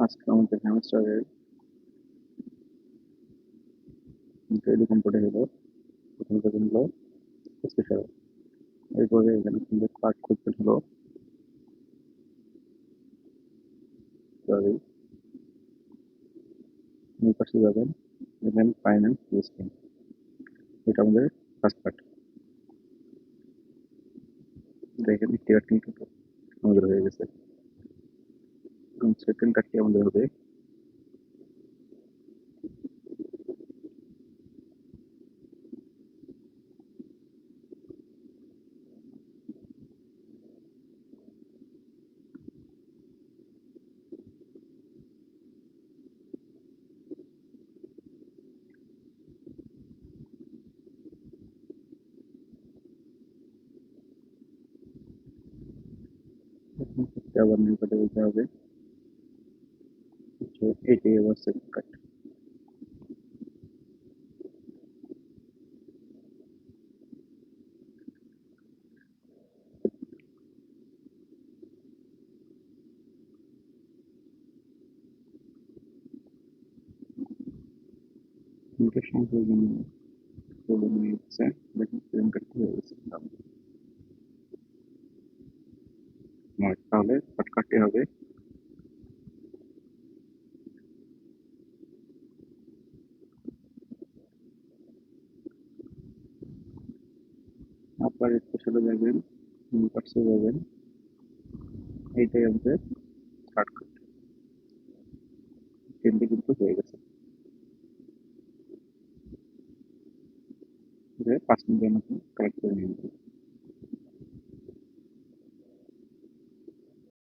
আজকে আমাদের হ্যামস্টারের এরকম করে হলো প্রথম প্রথম হলো স্পেশাল। এরপরে এখানে সুন্দর কার্ড করতে হলো সরি এই পাশে যাবেন, এখানে ফাইন্যান্স লিস্টিং, এটা আমাদের ফার্স্ট পার্ট। দেখেন টিয়ার কিন্তু আমাদের হয়ে গেছে। সেকেন্ড কার্ডটি আমাদের হবে আবার নিউ কার্ডে বলতে হবে এটাই আবার সেকেন্ড কার্ড। এটা সংশোধন করে নিয়েছে, দেখেন সেকেন্ড কার্ডটি হয়ে গেছে। তাহলে থার্ড কার্ডটি হবে আবার স্পেশালে যাবেন, নিউ কার্ডসে যাবেন, এইটাই আমাদের থার্ড কার্ড। তিনটে কিন্তু হয়ে গেছে। যে 5 মিনিটের মতো কালেক্ট করে নিয়ে